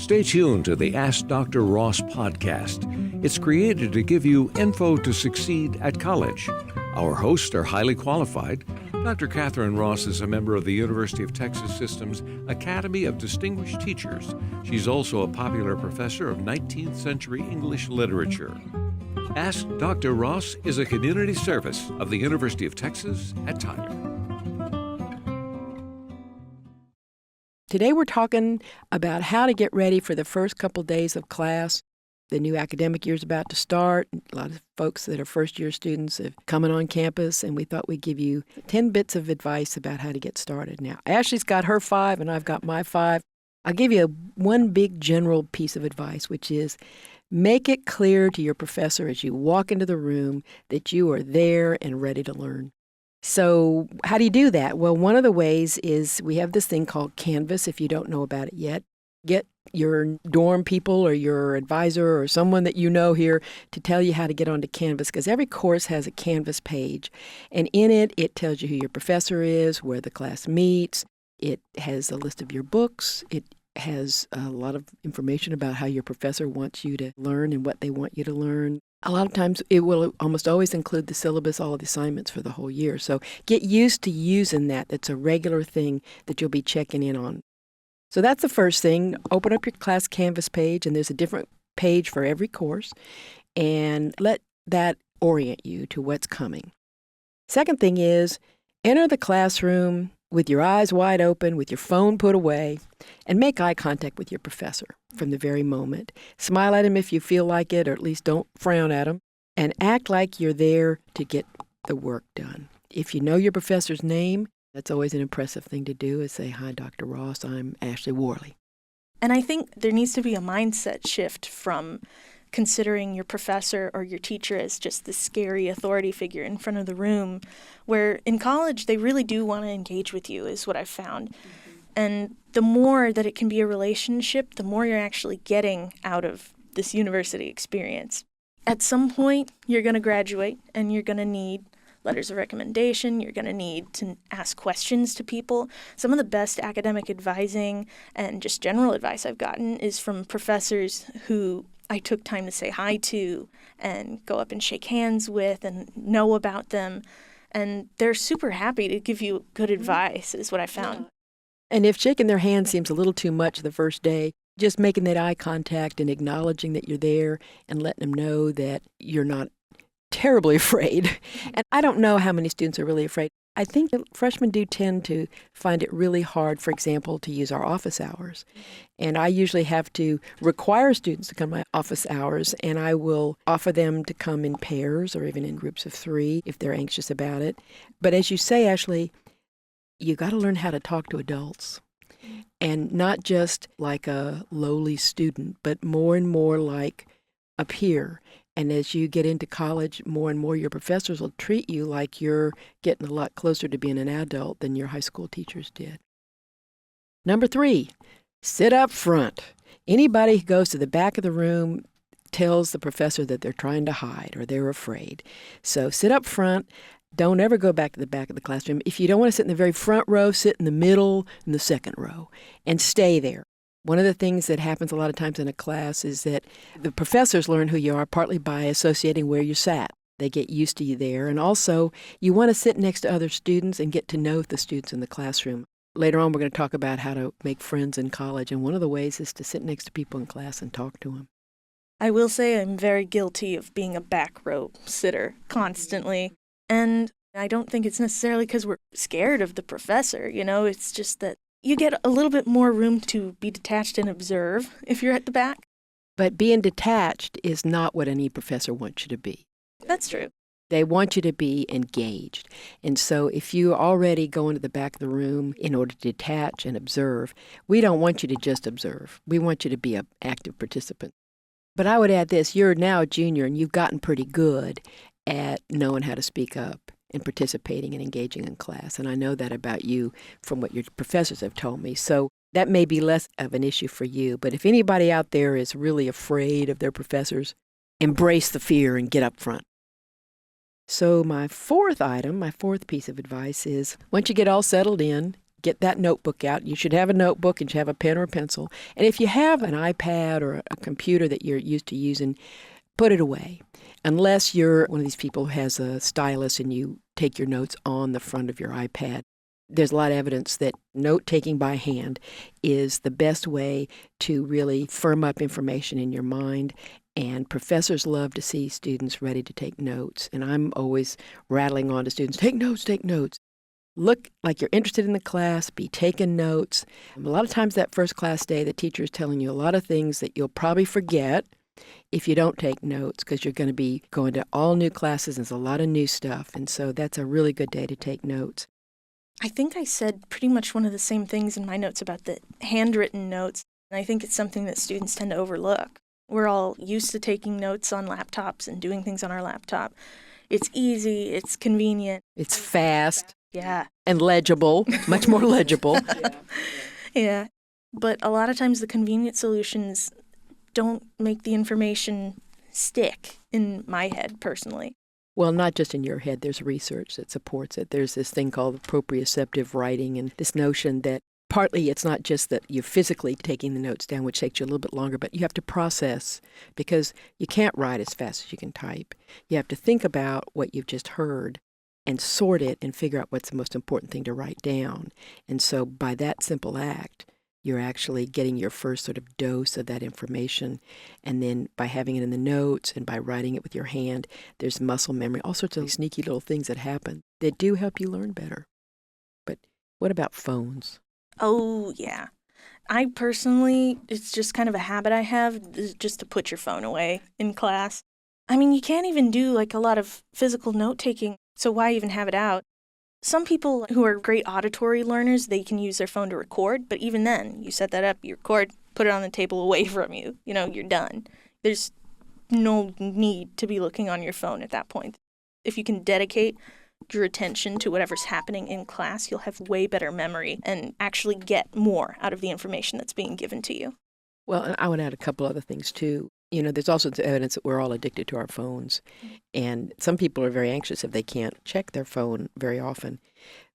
Stay tuned to the Ask Dr. Ross podcast. It's created to give you info to succeed at college. Our hosts are highly qualified. Dr. Catherine Ross is a member of the University of Texas System's Academy of Distinguished Teachers. She's also a popular professor of 19th century English literature. Ask Dr. Ross is a community service of the University of Texas at Tyler. Today we're talking about how to get ready for the first couple days of class. The new academic year is about to start. A lot of folks that are first-year students are coming on campus, and we thought we'd give you 10 bits of advice about how to get started. Now, Ashley's got her 5, and I've got my 5. I'll give you one big general piece of advice, which is make it clear to your professor as you walk into the room that you are there and ready to learn. So how do you do that? Well, one of the ways is we have this thing called Canvas, if you don't know about it yet. Get your dorm people or your advisor or someone that you know here to tell you how to get onto Canvas, because every course has a Canvas page. And in it, it tells you who your professor is, where the class meets. It has a list of your books. It has a lot of information about how your professor wants you to learn and what they want you to learn. A lot of times it will almost always include the syllabus, all of the assignments for the whole year. So get used to using that. That's a regular thing that you'll be checking in on. So that's the first thing. Open up your class Canvas page, and there's a different page for every course, and let that orient you to what's coming. Second thing is enter the classroom with your eyes wide open, with your phone put away, and make eye contact with your professor from the very moment. Smile at him if you feel like it, or at least don't frown at him, and act like you're there to get the work done. If you know your professor's name, that's always an impressive thing to do, is say, "Hi, Dr. Ross, I'm Ashley Worley." And I think there needs to be a mindset shift from considering your professor or your teacher as just this scary authority figure in front of the room, where in college they really do want to engage with you, is what I've found. Mm-hmm. And the more that it can be a relationship, the more you're actually getting out of this university experience. At some point, you're going to graduate, and you're going to need letters of recommendation. You're going to need to ask questions to people. Some of the best academic advising and just general advice I've gotten is from professors who I took time to say hi to and go up and shake hands with and know about them. And they're super happy to give you good advice, is what I found. Yeah. And if shaking their hand seems a little too much the first day, just making that eye contact and acknowledging that you're there and letting them know that you're not terribly afraid. And I don't know how many students are really afraid. I think that freshmen do tend to find it really hard, for example, to use our office hours. And I usually have to require students to come to my office hours, and I will offer them to come in pairs or even in groups of 3 if they're anxious about it. But as you say, Ashley, you got to learn how to talk to adults. And not just like a lowly student, but more and more like a peer. And as you get into college, more and more your professors will treat you like you're getting a lot closer to being an adult than your high school teachers did. Number 3, sit up front. Anybody who goes to the back of the room tells the professor that they're trying to hide or they're afraid. So sit up front. Don't ever go back to the back of the classroom. If you don't want to sit in the very front row, sit in the middle and the second row and stay there. One of the things that happens a lot of times in a class is that the professors learn who you are partly by associating where you sat. They get used to you there. And also, you want to sit next to other students and get to know the students in the classroom. Later on, we're going to talk about how to make friends in college. And one of the ways is to sit next to people in class and talk to them. I will say I'm very guilty of being a back row sitter constantly. And I don't think it's necessarily because we're scared of the professor. It's just that you get a little bit more room to be detached and observe if you're at the back. But being detached is not what any professor wants you to be. That's true. They want you to be engaged. And so if you already go into the back of the room in order to detach and observe, we don't want you to just observe. We want you to be an active participant. But I would add this, you're now a junior and you've gotten pretty good at knowing how to speak up and participating and engaging in class. And I know that about you from what your professors have told me. So that may be less of an issue for you. But if anybody out there is really afraid of their professors, embrace the fear and get up front. So my fourth piece of advice is, once you get all settled in, get that notebook out. You should have a notebook and you should have a pen or a pencil. And if you have an iPad or a computer that you're used to using, put it away. Unless you're one of these people who has a stylus and you take your notes on the front of your iPad. There's a lot of evidence that note-taking by hand is the best way to really firm up information in your mind. And professors love to see students ready to take notes. And I'm always rattling on to students, take notes, take notes. Look like you're interested in the class, be taking notes. A lot of times that first class day, the teacher is telling you a lot of things that you'll probably forget if you don't take notes, because you're going to be going to all new classes and there's a lot of new stuff. And so that's a really good day to take notes. I think I said pretty much one of the same things in my notes about the handwritten notes. And I think it's something that students tend to overlook. We're all used to taking notes on laptops and doing things on our laptop. It's easy, it's convenient. It's fast. Yeah. And legible, much more legible. Yeah. But a lot of times the convenient solutions don't make the information stick in my head personally. Well, not just in your head. There's research that supports it. There's this thing called proprioceptive writing and this notion that partly it's not just that you're physically taking the notes down, which takes you a little bit longer, but you have to process because you can't write as fast as you can type. You have to think about what you've just heard and sort it and figure out what's the most important thing to write down. And so by that simple act, you're actually getting your first sort of dose of that information. And then by having it in the notes and by writing it with your hand, there's muscle memory, all sorts of sneaky little things that happen that do help you learn better. But what about phones? Oh, yeah. I personally, it's just kind of a habit I have, is just to put your phone away in class. I mean, you can't even do like a lot of physical note-taking, so why even have it out? Some people who are great auditory learners, they can use their phone to record, but even then, you set that up, you record, put it on the table away from you. You know, you're done. There's no need to be looking on your phone at that point. If you can dedicate your attention to whatever's happening in class, you'll have way better memory and actually get more out of the information that's being given to you. Well, and I would add a couple other things, too. You know, there's also evidence that we're all addicted to our phones. And some people are very anxious if they can't check their phone very often.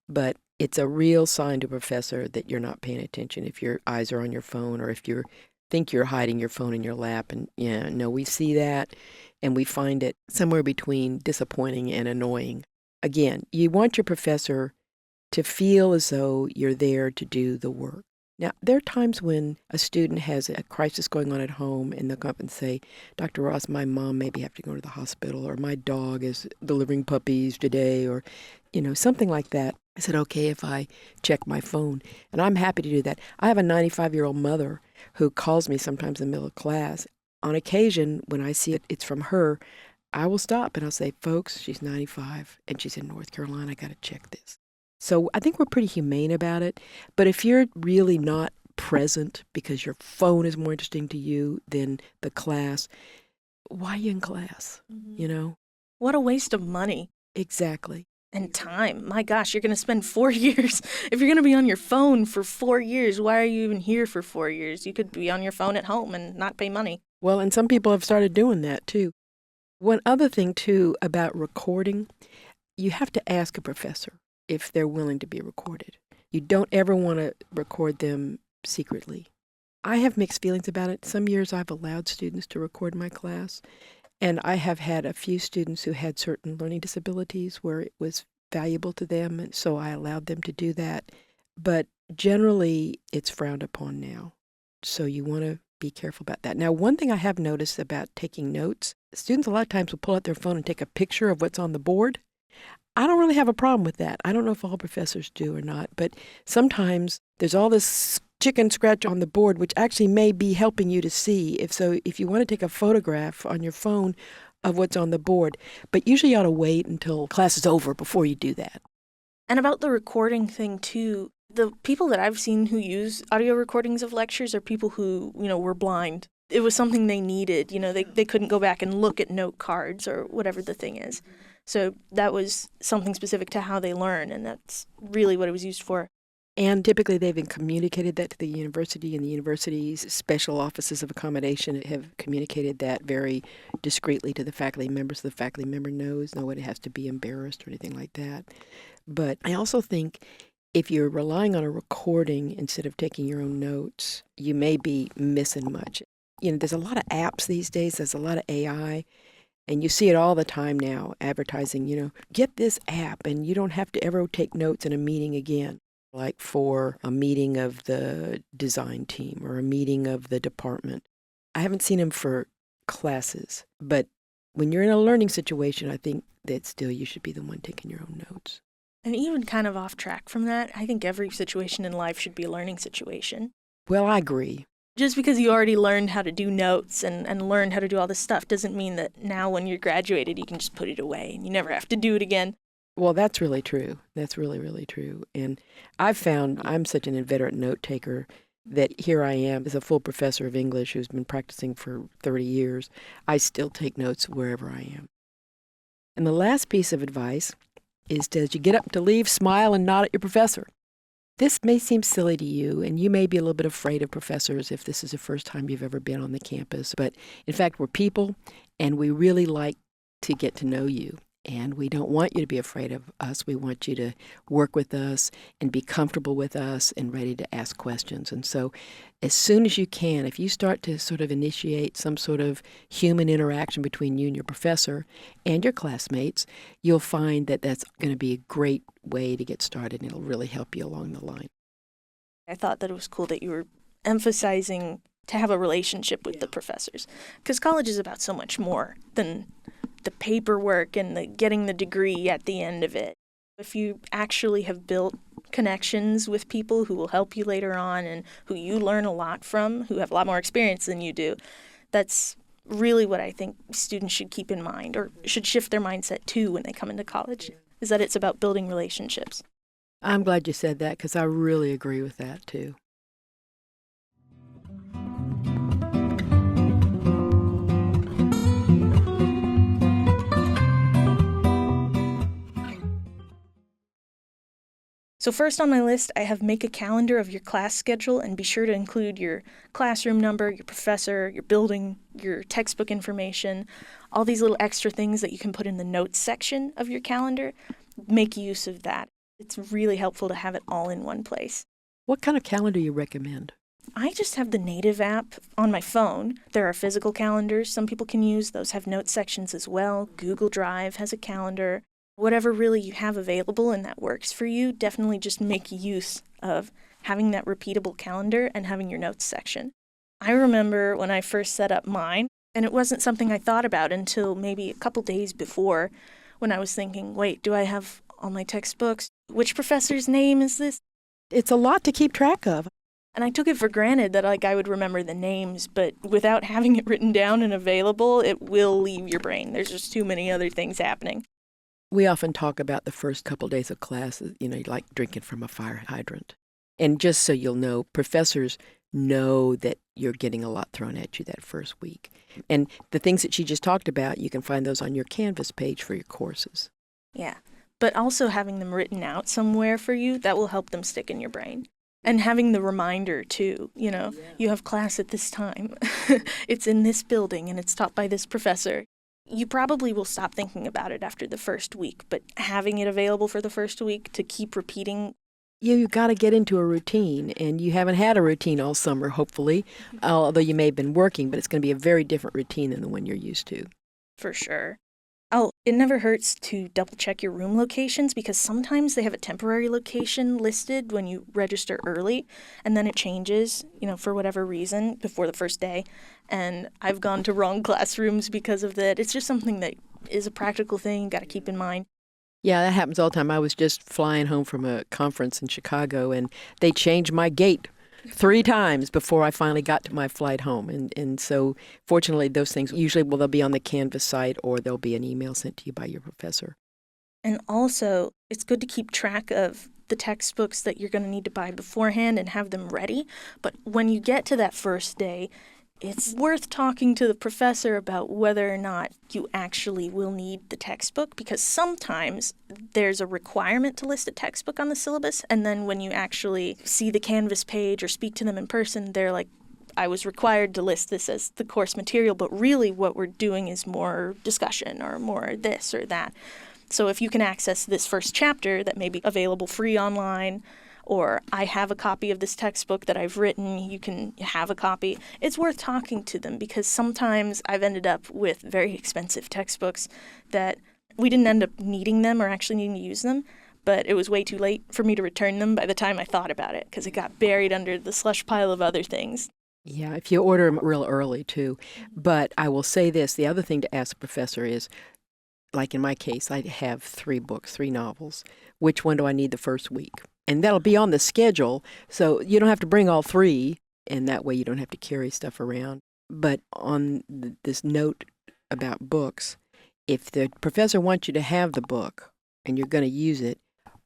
But it's a real sign to a professor that you're not paying attention if your eyes are on your phone or if you think you're hiding your phone in your lap. And, yeah, no, we see that and we find it somewhere between disappointing and annoying. Again, you want your professor to feel as though you're there to do the work. Now, there are times when a student has a crisis going on at home and they'll come up and say, Dr. Ross, my mom maybe have to go to the hospital, or my dog is delivering puppies today, or, you know, something like that. I said, okay, if I check my phone. And I'm happy to do that. I have a 95-year-old mother who calls me sometimes in the middle of class. On occasion, when I see it's from her, I will stop and I'll say, folks, she's 95 and she's in North Carolina. I got to check this. So I think we're pretty humane about it. But if you're really not present because your phone is more interesting to you than the class, why are you in class? You know? What a waste of money. Exactly. And time. My gosh, you're going to spend 4 years. If you're going to be on your phone for 4 years, why are you even here for 4 years? You could be on your phone at home and not pay money. Well, and some people have started doing that too. One other thing too about recording, you have to ask a professor if they're willing to be recorded. You don't ever want to record them secretly. I have mixed feelings about it. Some years I've allowed students to record my class, and I have had a few students who had certain learning disabilities where it was valuable to them, and so I allowed them to do that. But generally, it's frowned upon now, so you want to be careful about that. Now, one thing I have noticed about taking notes, students a lot of times will pull out their phone and take a picture of what's on the board. I don't really have a problem with that. I don't know if all professors do or not, but sometimes there's all this chicken scratch on the board, which actually may be helping you to see. If you want to take a photograph on your phone of what's on the board, but usually you ought to wait until class is over before you do that. And about the recording thing, too, the people that I've seen who use audio recordings of lectures are people who, were blind. It was something they needed. They couldn't go back and look at note cards or whatever the thing is. So that was something specific to how they learn, and that's really what it was used for. And typically they've been communicated that to the university, and the university's special offices of accommodation have communicated that very discreetly to the faculty members. So the faculty member knows, nobody has to be embarrassed or anything like that. But I also think If you're relying on a recording instead of taking your own notes, you may be missing much. There's a lot of apps these days. There's a lot of AI. And you see it all the time now, advertising, get this app and you don't have to ever take notes in a meeting again, like for a meeting of the design team or a meeting of the department. I haven't seen them for classes, but when you're in a learning situation, I think that still you should be the one taking your own notes. And even kind of off track from that, I think every situation in life should be a learning situation. Well, I agree. Just because you already learned how to do notes and learned how to do all this stuff doesn't mean that now when you're graduated, you can just put it away and you never have to do it again. Well, that's really true. That's really, really true. And I've found I'm such an inveterate note taker that here I am as a full professor of English who's been practicing for 30 years. I still take notes wherever I am. And the last piece of advice is as you get up to leave, smile and nod at your professor. This may seem silly to you, and you may be a little bit afraid of professors if this is the first time you've ever been on the campus. But in fact, we're people, and we really like to get to know you. And we don't want you to be afraid of us. We want you to work with us and be comfortable with us and ready to ask questions. And so as soon as you can, if you start to sort of initiate some sort of human interaction between you and your professor and your classmates, you'll find that that's going to be a great way to get started, and it'll really help you along the line. I thought that it was cool that you were emphasizing to have a relationship with the professors, because college is about so much more than the paperwork and the getting the degree at the end of it. If you actually have built connections with people who will help you later on and who you learn a lot from, who have a lot more experience than you do, that's really what I think students should keep in mind, or should shift their mindset to when they come into college, is that it's about building relationships. I'm glad you said that, because I really agree with that too. So first on my list, I have make a calendar of your class schedule and be sure to include your classroom number, your professor, your building, your textbook information, all these little extra things that you can put in the notes section of your calendar. Make use of that. It's really helpful to have it all in one place. What kind of calendar you recommend? I just have the native app on my phone. There are physical calendars some people can use. Those have note sections as well. Google Drive has a calendar. Whatever really you have available and that works for you, definitely just make use of having that repeatable calendar and having your notes section. I remember when I first set up mine, and it wasn't something I thought about until maybe a couple days before, when I was thinking, wait, do I have all my textbooks? Which professor's name is this? It's a lot to keep track of. And I took it for granted that I would remember the names, but without having it written down and available, it will leave your brain. There's just too many other things happening. We often talk about the first couple days of class, like drinking from a fire hydrant. And just so you'll know, professors know that you're getting a lot thrown at you that first week. And the things that she just talked about, you can find those on your Canvas page for your courses. Yeah, but also having them written out somewhere for you, that will help them stick in your brain. And having the reminder, too, you have class at this time. It's in this building and it's taught by this professor. You probably will stop thinking about it after the first week, but having it available for the first week to keep repeating. You've got to get into a routine, and you haven't had a routine all summer, hopefully, although you may have been working, but it's going to be a very different routine than the one you're used to. For sure. Oh, it never hurts to double-check your room locations, because sometimes they have a temporary location listed when you register early, and then it changes, for whatever reason, before the first day. And I've gone to wrong classrooms because of that. It's just something that is a practical thing you got to keep in mind. Yeah, that happens all the time. I was just flying home from a conference in Chicago, and they changed my gate 3 times before I finally got to my flight home. And so, fortunately, those things usually, they'll be on the Canvas site or there'll be an email sent to you by your professor. And also, it's good to keep track of the textbooks that you're going to need to buy beforehand and have them ready. But when you get to that first day, it's worth talking to the professor about whether or not you actually will need the textbook, because sometimes there's a requirement to list a textbook on the syllabus, and then when you actually see the Canvas page or speak to them in person, they're like, I was required to list this as the course material, but really what we're doing is more discussion or more this or that. So if you can access this first chapter that may be available free online, or I have a copy of this textbook that I've written, you can have a copy. It's worth talking to them because sometimes I've ended up with very expensive textbooks that we didn't end up needing them or actually needing to use them, but it was way too late for me to return them by the time I thought about it because it got buried under the slush pile of other things. Yeah, if you order them real early, too. But I will say this, the other thing to ask the professor is, like in my case, I have 3 books, 3 novels. Which one do I need the first week? And that'll be on the schedule, so you don't have to bring all 3, and that way you don't have to carry stuff around. But on this note about books, if the professor wants you to have the book and you're going to use it,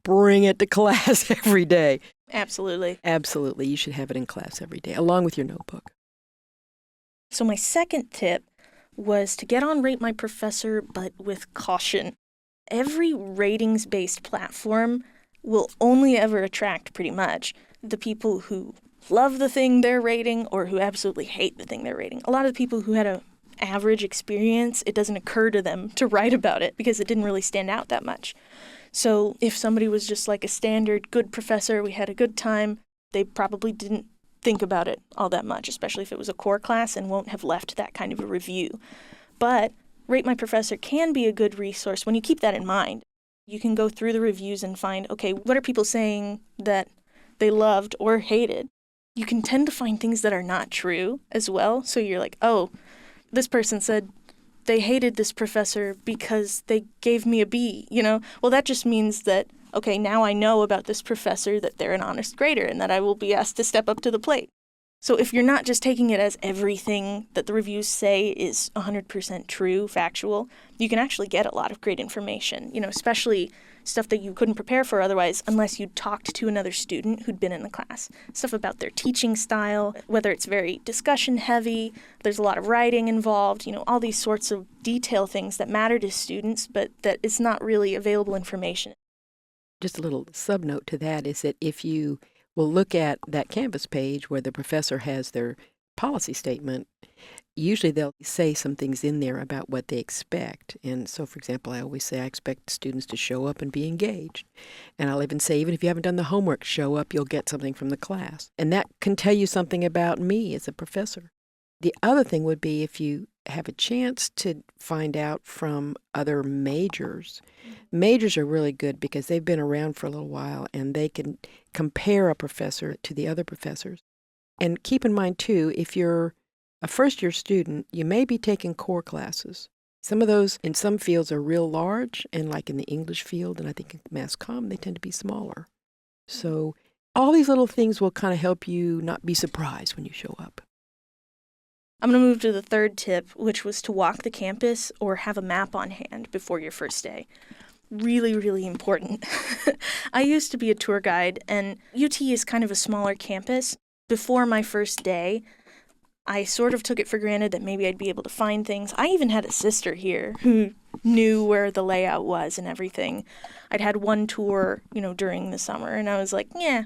bring it to class every day. Absolutely. Absolutely. You should have it in class every day, along with your notebook. So my second tip was to get on RateMyProfessor, but with caution. Every ratings-based platform will only ever attract, pretty much, the people who love the thing they're rating or who absolutely hate the thing they're rating. A lot of the people who had an average experience, it doesn't occur to them to write about it because it didn't really stand out that much. So if somebody was just like a standard good professor, we had a good time, they probably didn't think about it all that much, especially if it was a core class, and won't have left that kind of a review. But RateMyProfessor can be a good resource when you keep that in mind. You can go through the reviews and find, okay, what are people saying that they loved or hated? You can tend to find things that are not true as well. So you're like, oh, this person said they hated this professor because they gave me a B, Well, that just means that, okay, now I know about this professor that they're an honest grader and that I will be asked to step up to the plate. So if you're not just taking it as everything that the reviews say is 100% true, factual, you can actually get a lot of great information, especially stuff that you couldn't prepare for otherwise unless you talked to another student who'd been in the class. Stuff about their teaching style, whether it's very discussion heavy, there's a lot of writing involved, all these sorts of detail things that matter to students, but that is not really available information. Just a little subnote to that is that if you will look at that Canvas page where the professor has their policy statement, usually they'll say some things in there about what they expect. And so, for example, I always say I expect students to show up and be engaged. And I'll even say, even if you haven't done the homework, show up, you'll get something from the class. And that can tell you something about me as a professor. The other thing would be if you have a chance to find out from other majors. Majors are really good because they've been around for a little while and they can compare a professor to the other professors. And keep in mind, too, if you're a first-year student, you may be taking core classes. Some of those in some fields are real large, and like in the English field, and I think in Mass Comm, they tend to be smaller. So all these little things will kind of help you not be surprised when you show up. I'm going to move to the third tip, which was to walk the campus or have a map on hand before your first day. Really, really important. I used to be a tour guide, and UT is kind of a smaller campus. Before my first day, I sort of took it for granted that maybe I'd be able to find things. I even had a sister here who knew where the layout was and everything. I'd had one tour, during the summer, and I was like, yeah,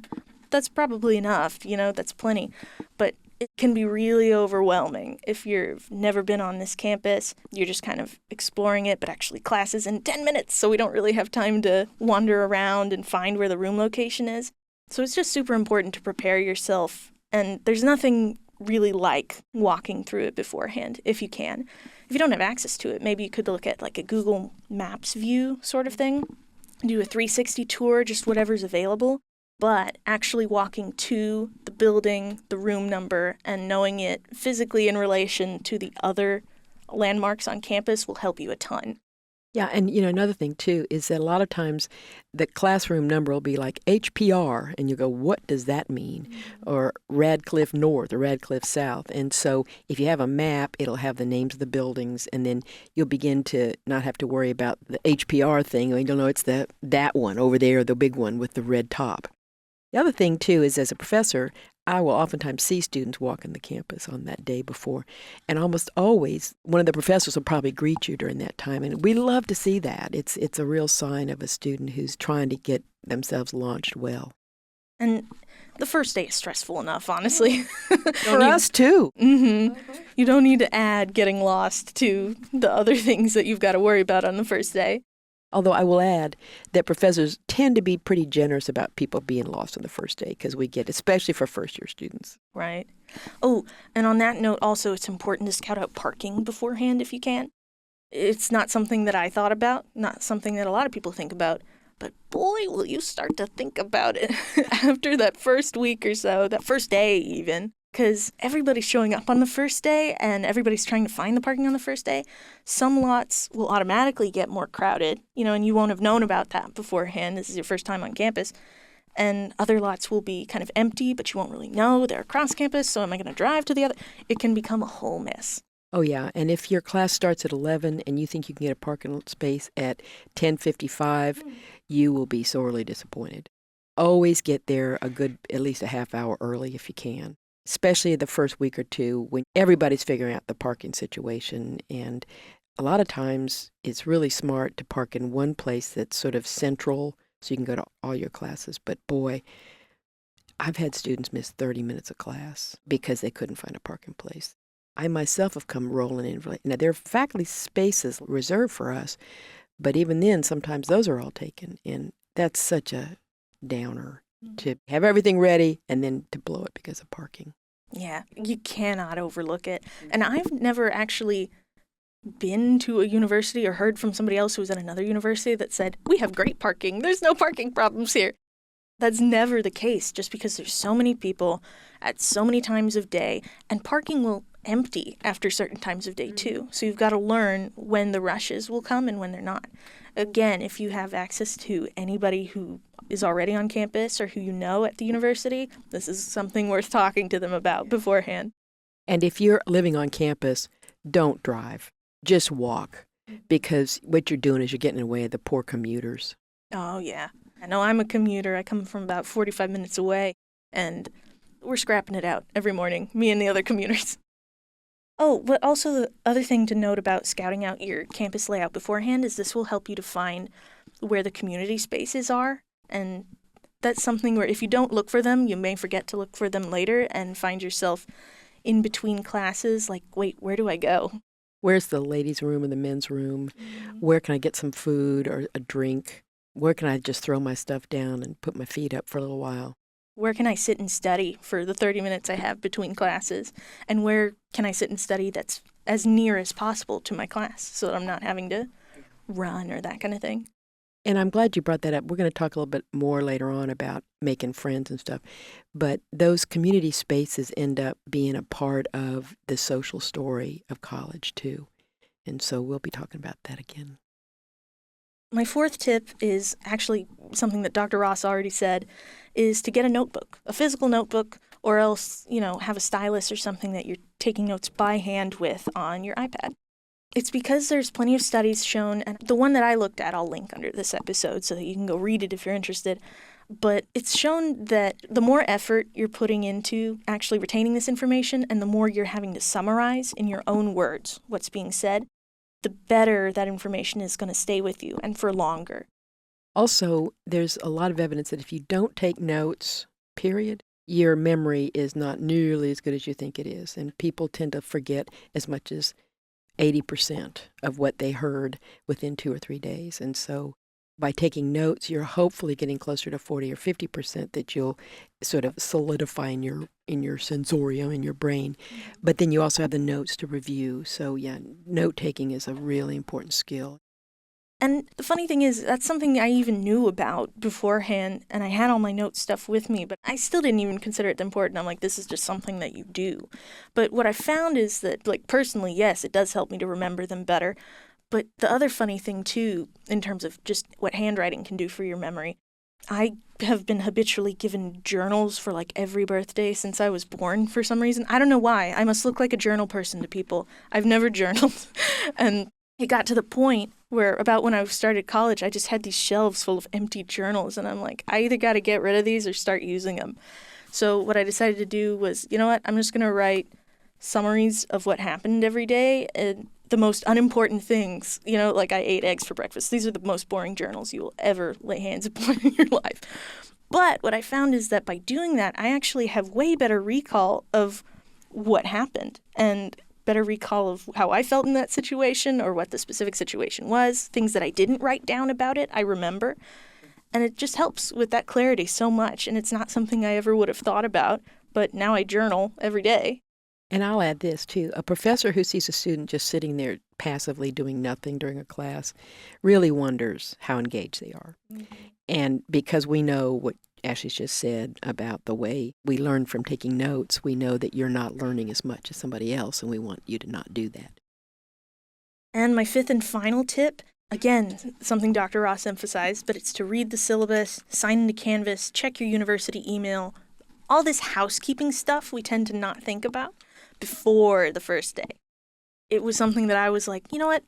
that's probably enough, that's plenty. But it can be really overwhelming if you've never been on this campus. You're just kind of exploring it, but actually class is in 10 minutes, so we don't really have time to wander around and find where the room location is. So it's just super important to prepare yourself, and there's nothing really like walking through it beforehand, if you can. If you don't have access to it, maybe you could look at like a Google Maps view sort of thing, do a 360 tour, just whatever's available. But actually walking to the building, the room number, and knowing it physically in relation to the other landmarks on campus will help you a ton. Yeah, and another thing too is that a lot of times the classroom number will be like HPR, and you go, what does that mean? Mm-hmm. Or Radcliffe North or Radcliffe South. And so if you have a map, it'll have the names of the buildings, and then you'll begin to not have to worry about the HPR thing. You'll know it's that one over there, the big one with the red top. The other thing, too, is as a professor, I will oftentimes see students walking the campus on that day before. And almost always, one of the professors will probably greet you during that time. And we love to see that. It's a real sign of a student who's trying to get themselves launched well. And the first day is stressful enough, honestly. For us, too. Mm-hmm. You don't need to add getting lost to the other things that you've got to worry about on the first day. Although I will add that professors tend to be pretty generous about people being lost on the first day because we get, especially for first-year students. Right. Oh, and on that note, also, it's important to scout out parking beforehand if you can. It's not something that I thought about, not something that a lot of people think about, but boy, will you start to think about it after that first week or so, that first day even. Because everybody's showing up on the first day and everybody's trying to find the parking on the first day. Some lots will automatically get more crowded, and you won't have known about that beforehand. This is your first time on campus. And other lots will be kind of empty, but you won't really know. They're across campus, so am I going to drive to the other? It can become a whole mess. Oh, yeah. And if your class starts at 11 and you think you can get a parking space at 10:55, you will be sorely disappointed. Always get there at least a half hour early if you can, especially the first week or two when everybody's figuring out the parking situation. And a lot of times it's really smart to park in one place that's sort of central so you can go to all your classes. But boy, I've had students miss 30 minutes of class because they couldn't find a parking place. I myself have come rolling in. Now, there are faculty spaces reserved for us, but even then, sometimes those are all taken. And that's such a downer to have everything ready and then to blow it because of parking. Yeah, you cannot overlook it. And I've never actually been to a university or heard from somebody else who was at another university that said, we have great parking. There's no parking problems here. That's never the case just because there's so many people at so many times of day, and parking will empty after certain times of day too. So you've got to learn when the rushes will come and when they're not. Again, if you have access to anybody who is already on campus or who you know at the university, this is something worth talking to them about beforehand. And if you're living on campus, don't drive. Just walk, because what you're doing is you're getting in the way of the poor commuters. Oh, yeah. I know I'm a commuter. I come from about 45 minutes away, and we're scrapping it out every morning, me and the other commuters. Oh, but also the other thing to note about scouting out your campus layout beforehand is this will help you to find where the community spaces are. And that's something where if you don't look for them, you may forget to look for them later and find yourself in between classes like, wait, where do I go? Where's the ladies' room and the men's room? Where can I get some food or a drink? Where can I just throw my stuff down and put my feet up for a little while? Where can I sit and study for the 30 minutes I have between classes? And where can I sit and study that's as near as possible to my class so that I'm not having to run or that kind of thing? And I'm glad you brought that up. We're going to talk a little bit more later on about making friends and stuff. But those community spaces end up being a part of the social story of college, too. And so we'll be talking about that again. My fourth tip is actually something that Dr. Ross already said, is to get a notebook, a physical notebook, or else, have a stylus or something that you're taking notes by hand with on your iPad. It's because there's plenty of studies shown, and the one that I looked at, I'll link under this episode so that you can go read it if you're interested, but it's shown that the more effort you're putting into actually retaining this information and the more you're having to summarize in your own words what's being said, the better that information is going to stay with you and for longer. Also, there's a lot of evidence that if you don't take notes, period, your memory is not nearly as good as you think it is. And people tend to forget as much as 80% of what they heard within 2 or 3 days. And so by taking notes, you're hopefully getting closer to 40 or 50% that you'll sort of solidify in your sensorium, in your brain. But then you also have the notes to review. So yeah, note-taking is a really important skill. And the funny thing is, that's something I even knew about beforehand, and I had all my note stuff with me, but I still didn't even consider it important. I'm like, this is just something that you do. But what I found is that, personally, yes, it does help me to remember them better. But the other funny thing, too, in terms of just what handwriting can do for your memory, I have been habitually given journals for, every birthday since I was born for some reason. I don't know why. I must look like a journal person to people. I've never journaled. And it got to the point where about when I started college, I just had these shelves full of empty journals. And I'm like, I either got to get rid of these or start using them. So what I decided to do was, you know what, I'm just going to write summaries of what happened every day and the most unimportant things, I ate eggs for breakfast. These are the most boring journals you will ever lay hands upon in your life. But what I found is that by doing that, I actually have way better recall of what happened. And better recall of how I felt in that situation or what the specific situation was. Things that I didn't write down about it, I remember. And it just helps with that clarity so much. And it's not something I ever would have thought about, but now I journal every day. And I'll add this, too. A professor who sees a student just sitting there passively doing nothing during a class really wonders how engaged they are. Mm-hmm. And because we know what Ashley's just said about the way we learn from taking notes, we know that you're not learning as much as somebody else, and we want you to not do that. And my fifth and final tip, again, something Dr. Ross emphasized, but it's to read the syllabus, sign into Canvas, check your university email, all this housekeeping stuff we tend to not think about before the first day. It was something that I was like, you know what?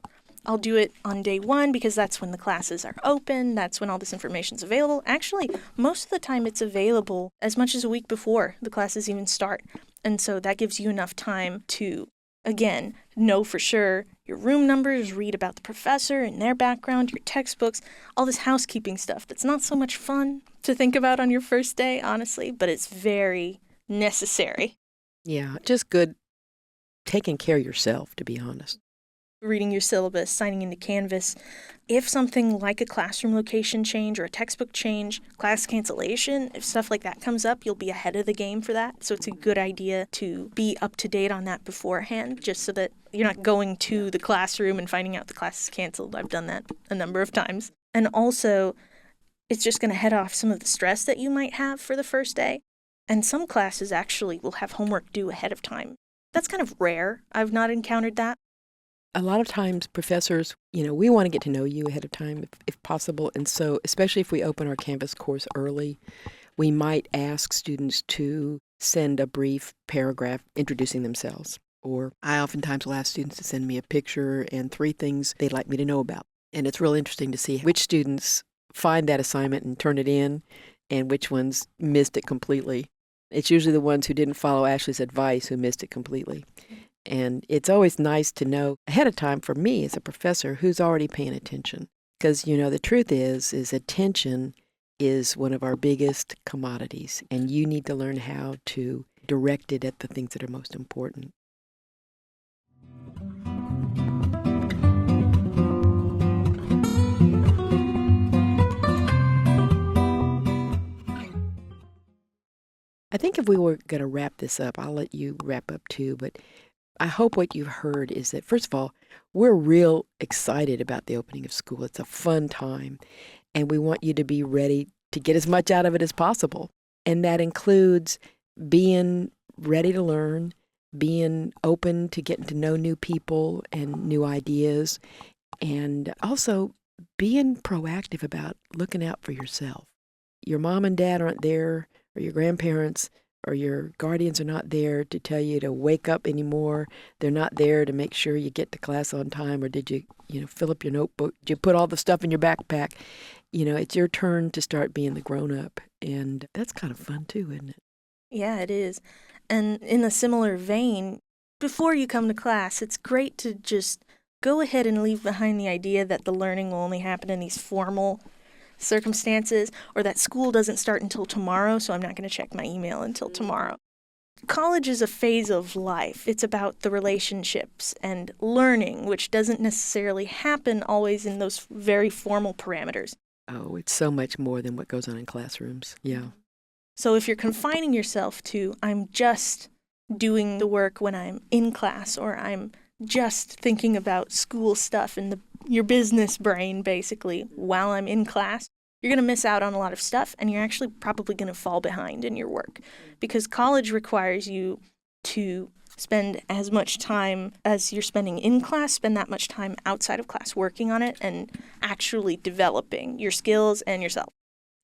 I'll do it on day one because that's when the classes are open. That's when all this information's available. Actually, most of the time it's available as much as a week before the classes even start. And so that gives you enough time to, again, know for sure your room numbers, read about the professor and their background, your textbooks, all this housekeeping stuff that's not so much fun to think about on your first day, honestly, but it's very necessary. Yeah, just good taking care of yourself, to be honest. Reading your syllabus, signing into Canvas. If something like a classroom location change or a textbook change, class cancellation, if stuff like that comes up, you'll be ahead of the game for that. So it's a good idea to be up to date on that beforehand, just so that you're not going to the classroom and finding out the class is canceled. I've done that a number of times. And also, it's just going to head off some of the stress that you might have for the first day. And some classes actually will have homework due ahead of time. That's kind of rare. I've not encountered that. A lot of times professors, we want to get to know you ahead of time if possible. And so, especially if we open our Canvas course early, we might ask students to send a brief paragraph introducing themselves. Or I oftentimes will ask students to send me a picture and 3 things they'd like me to know about. And it's real interesting to see which students find that assignment and turn it in and which ones missed it completely. It's usually the ones who didn't follow Ashley's advice who missed it completely. And it's always nice to know ahead of time, for me as a professor, who's already paying attention. Because, the truth is attention is one of our biggest commodities. And you need to learn how to direct it at the things that are most important. I think if we were going to wrap this up, I'll let you wrap up too, but I hope what you've heard is that, first of all, we're real excited about the opening of school. It's a fun time, and we want you to be ready to get as much out of it as possible. And that includes being ready to learn, being open to getting to know new people and new ideas, and also being proactive about looking out for yourself. Your mom and dad aren't there, or your grandparents or your guardians are not there to tell you to wake up anymore. They're not there to make sure you get to class on time, or did you, fill up your notebook? Did you put all the stuff in your backpack? It's your turn to start being the grown-up, and that's kind of fun too, isn't it? Yeah, it is. And in a similar vein, before you come to class, it's great to just go ahead and leave behind the idea that the learning will only happen in these formal circumstances, or that school doesn't start until tomorrow, so I'm not going to check my email until tomorrow. College is a phase of life. It's about the relationships and learning, which doesn't necessarily happen always in those very formal parameters. Oh, it's so much more than what goes on in classrooms. Yeah. So if you're confining yourself to, I'm just doing the work when I'm in class, or I'm just thinking about school stuff and your business brain, basically, while I'm in class, you're going to miss out on a lot of stuff, and you're actually probably going to fall behind in your work, because college requires you to spend as much time as you're spending in class, spend that much time outside of class working on it and actually developing your skills and yourself.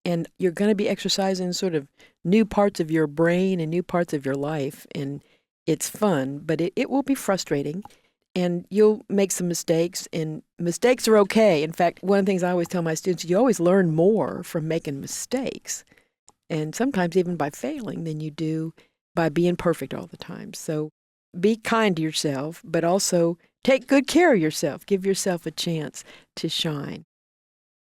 And you're going to be exercising sort of new parts of your brain and new parts of your life, and it's fun, but it will be frustrating. And you'll make some mistakes, and mistakes are okay. In fact, one of the things I always tell my students, you always learn more from making mistakes, and sometimes even by failing, than you do by being perfect all the time. So be kind to yourself, but also take good care of yourself. Give yourself a chance to shine.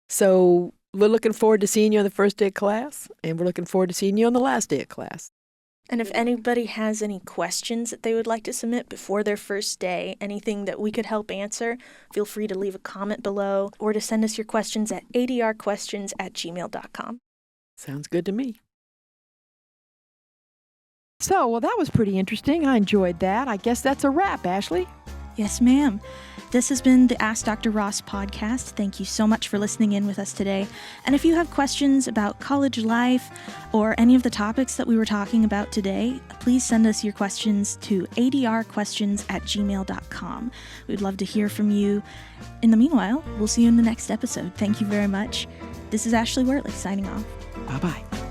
So we're looking forward to seeing you on the first day of class, and we're looking forward to seeing you on the last day of class. And if anybody has any questions that they would like to submit before their first day, anything that we could help answer, feel free to leave a comment below or to send us your questions at adrquestions@gmail.com. Sounds good to me. So, well, that was pretty interesting. I enjoyed that. I guess that's a wrap, Ashley. Yes, ma'am. This has been the Ask Dr. Ross podcast. Thank you so much for listening in with us today. And if you have questions about college life or any of the topics that we were talking about today, please send us your questions to adrquestions@gmail.com. We'd love to hear from you. In the meanwhile, we'll see you in the next episode. Thank you very much. This is Ashley Worley signing off. Bye-bye.